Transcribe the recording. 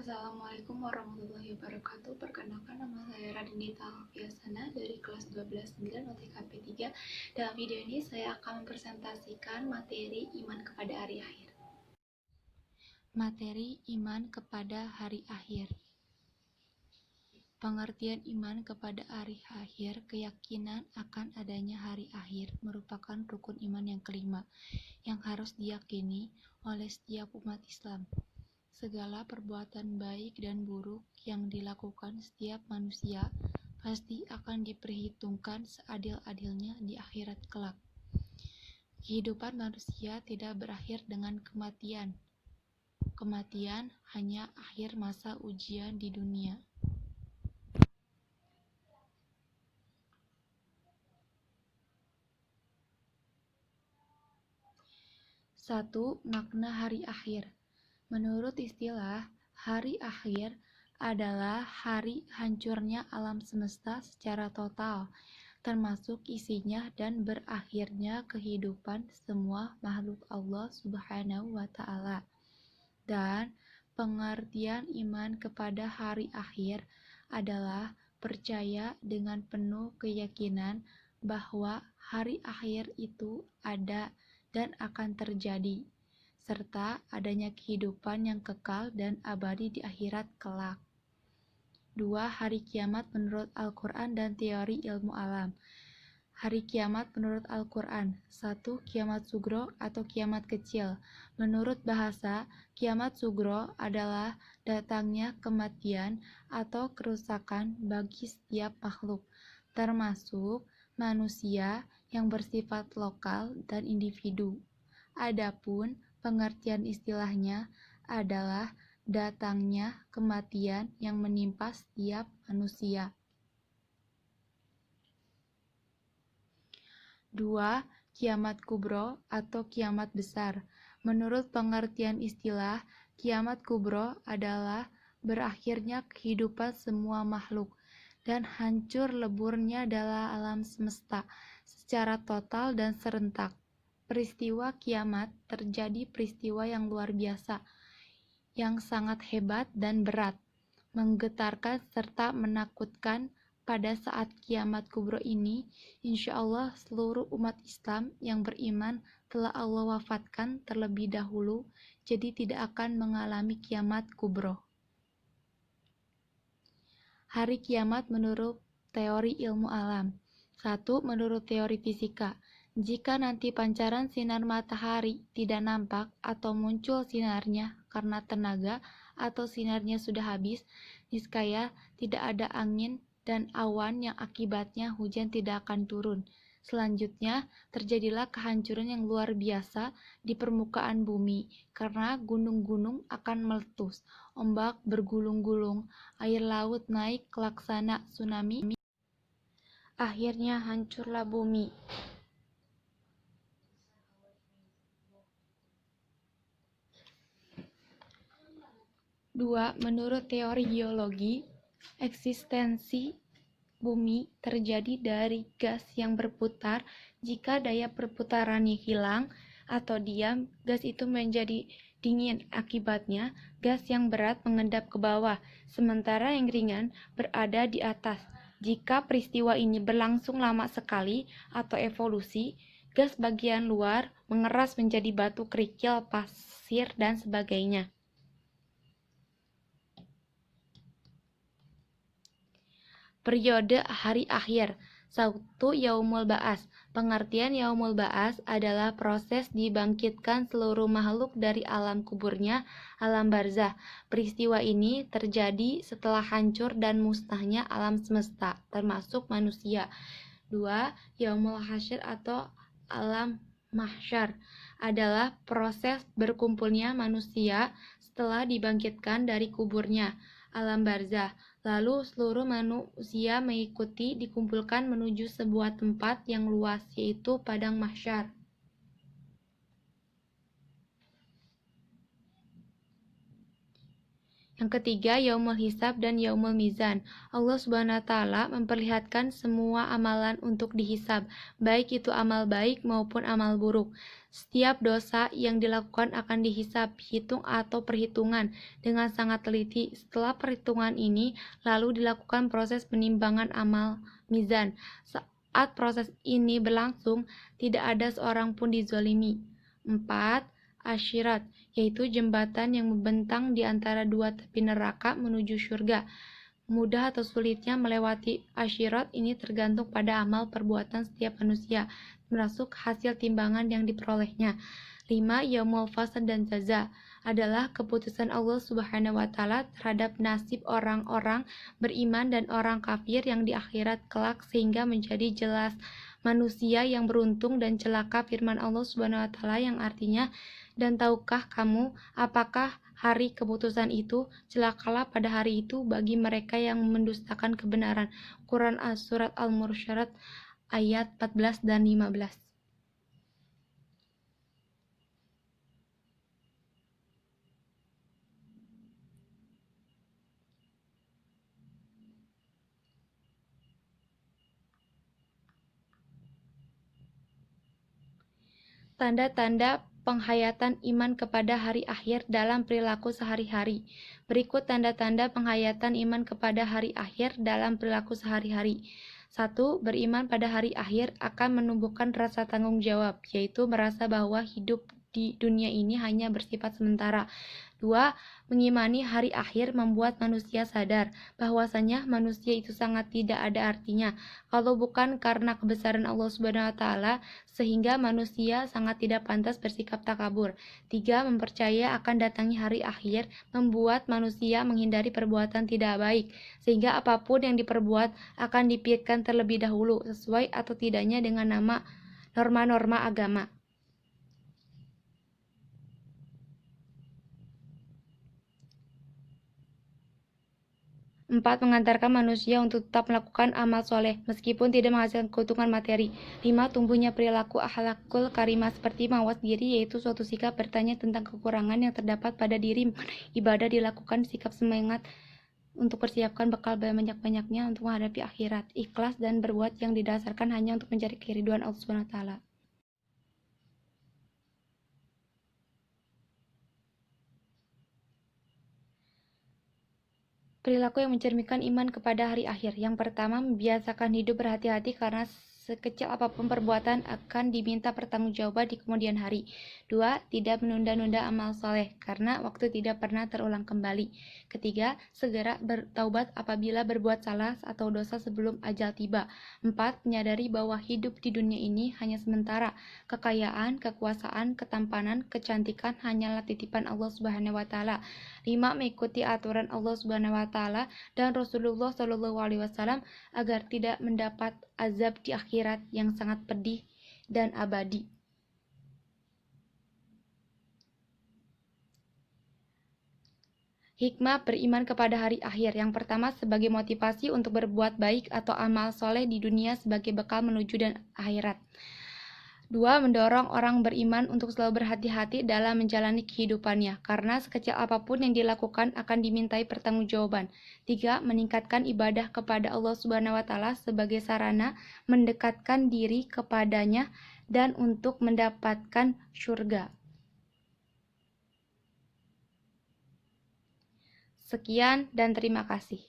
Assalamualaikum warahmatullahi wabarakatuh. Perkenalkan, nama saya Radinita Alfiasana dari kelas 12-9 UTKP 3. Dalam video ini saya akan mempresentasikan materi iman kepada hari akhir. Materi iman kepada hari akhir. Pengertian iman kepada hari akhir, keyakinan akan adanya hari akhir merupakan rukun iman yang kelima yang harus diyakini oleh setiap umat Islam. Segala perbuatan baik dan buruk yang dilakukan setiap manusia pasti akan diperhitungkan seadil-adilnya di akhirat kelak. Kehidupan manusia tidak berakhir dengan kematian. Kematian hanya akhir masa ujian di dunia. Satu, makna hari akhir. Menurut istilah, hari akhir adalah hari hancurnya alam semesta secara total, termasuk isinya dan berakhirnya kehidupan semua makhluk Allah Subhanahu wa Ta'ala. Dan pengertian iman kepada hari akhir adalah percaya dengan penuh keyakinan bahwa hari akhir itu ada dan akan terjadi, serta adanya kehidupan yang kekal dan abadi di akhirat kelak. 2. Hari kiamat menurut Al-Quran dan teori ilmu alam. Hari kiamat menurut Al-Quran. 1. Kiamat sugro atau kiamat kecil. Menurut bahasa, kiamat sugro adalah datangnya kematian atau kerusakan bagi setiap makhluk, termasuk manusia yang bersifat lokal dan individu. Adapun pengertian istilahnya adalah datangnya kematian yang menimpa setiap manusia. 2. Kiamat kubro atau kiamat besar. Menurut pengertian istilah, kiamat kubro adalah berakhirnya kehidupan semua makhluk dan hancur leburnya dalam alam semesta secara total dan serentak. Peristiwa kiamat terjadi peristiwa yang luar biasa, yang sangat hebat dan berat, menggetarkan serta menakutkan. Pada saat kiamat kubro ini, insya Allah seluruh umat Islam yang beriman telah Allah wafatkan terlebih dahulu, jadi tidak akan mengalami kiamat kubro. Hari kiamat menurut teori ilmu alam. 1. Menurut teori fisika, jika nanti pancaran sinar matahari tidak nampak atau muncul sinarnya karena tenaga atau sinarnya sudah habis, niscaya tidak ada angin dan awan yang akibatnya hujan tidak akan turun. Selanjutnya, terjadilah kehancuran yang luar biasa di permukaan bumi karena gunung-gunung akan meletus, ombak bergulung-gulung, air laut naik laksana tsunami. Akhirnya hancurlah bumi. Dua, menurut teori geologi, eksistensi bumi terjadi dari gas yang berputar. Jika daya perputarannya hilang atau diam, gas itu menjadi dingin. Akibatnya, gas yang berat mengendap ke bawah, sementara yang ringan berada di atas. Jika peristiwa ini berlangsung lama sekali atau evolusi, gas bagian luar mengeras menjadi batu kerikil, pasir, dan sebagainya. Periode hari akhir. 1. Yaumul Ba'as. Pengertian Yaumul Ba'as adalah proses dibangkitkan seluruh makhluk dari alam kuburnya, alam barzah. Peristiwa ini terjadi setelah hancur dan musnahnya alam semesta, termasuk manusia. 2. Yaumul Hasyr atau alam mahsyar adalah proses berkumpulnya manusia setelah dibangkitkan dari kuburnya, alam barzah. Lalu seluruh manusia mengikuti dikumpulkan menuju sebuah tempat yang luas, yaitu padang mahsyar. Yang ketiga, yaumul hisab dan yaumul mizan. Allah Subhanahu wa taala memperlihatkan semua amalan untuk dihisab, baik itu amal baik maupun amal buruk. Setiap dosa yang dilakukan akan dihisab, hitung atau perhitungan dengan sangat teliti. Setelah perhitungan ini, lalu dilakukan proses penimbangan amal mizan. Saat proses ini berlangsung, tidak ada seorang pun dizolimi. 4. Asyirat, yaitu jembatan yang membentang di antara dua tepi neraka menuju surga. Mudah atau sulitnya melewati asyirat ini tergantung pada amal perbuatan setiap manusia, termasuk hasil timbangan yang diperolehnya. 5. Yaumul fasad dan jaza adalah keputusan Allah Subhanahu wa taala terhadap nasib orang-orang beriman dan orang kafir yang di akhirat kelak, sehingga menjadi jelas manusia yang beruntung dan celaka firman Allah Subhanahu wa taala yang artinya, dan tahukah kamu apakah hari keputusan itu? Celakalah pada hari itu bagi mereka yang mendustakan kebenaran. Quran Surat Al-Mursyarat ayat 14 dan 15. Tanda-tanda penghayatan iman kepada hari akhir dalam perilaku sehari-hari. Berikut tanda-tanda penghayatan iman kepada hari akhir dalam perilaku sehari-hari. 1. Beriman pada hari akhir akan menumbuhkan rasa tanggung jawab, yaitu merasa bahwa hidup di dunia ini hanya bersifat sementara. 2. Mengimani hari akhir membuat manusia sadar bahwasanya manusia itu sangat tidak ada artinya kalau bukan karena kebesaran Allah Subhanahu wa taala, sehingga manusia sangat tidak pantas bersikap takabur. 3. Mempercaya akan datangnya hari akhir membuat manusia menghindari perbuatan tidak baik, sehingga apapun yang diperbuat akan dipikirkan terlebih dahulu sesuai atau tidaknya dengan nama norma-norma agama. 4. Mengantarkan manusia untuk tetap melakukan amal soleh, meskipun tidak menghasilkan keuntungan materi. 5. Tumbuhnya perilaku akhlakul karimah seperti mawas diri, yaitu suatu sikap bertanya tentang kekurangan yang terdapat pada diri. Ibadah dilakukan sikap semangat untuk persiapkan bekal banyak-banyaknya untuk menghadapi akhirat. Ikhlas dan berbuat yang didasarkan hanya untuk mencari keriduan Allah Subhanahu wa taala. Perilaku yang mencerminkan iman kepada hari akhir. Yang pertama, membiasakan hidup berhati-hati karena sekecil apapun perbuatan akan diminta pertanggungjawaban di kemudian hari. 2. Tidak menunda-nunda amal soleh karena waktu tidak pernah terulang kembali. Ketiga, segera bertaubat apabila berbuat salah atau dosa sebelum ajal tiba. 4. Menyadari bahwa hidup di dunia ini hanya sementara. Kekayaan, kekuasaan, ketampanan, kecantikan hanyalah titipan Allah Subhanahu wa taala. 5. Mengikuti aturan Allah Subhanahu wa taala dan Rasulullah Shallallahu alaihi wasallam agar tidak mendapat azab di akhirat yang sangat pedih dan abadi. Hikmah beriman kepada hari akhir. Yang pertama, sebagai motivasi untuk berbuat baik atau amal soleh di dunia sebagai bekal menuju dan akhirat. 2. Mendorong orang beriman untuk selalu berhati-hati dalam menjalani kehidupannya, karena sekecil apapun yang dilakukan akan dimintai pertanggungjawaban. 3. Meningkatkan ibadah kepada Allah Subhanahu wa taala sebagai sarana mendekatkan diri kepadanya dan untuk mendapatkan surga. Sekian dan terima kasih.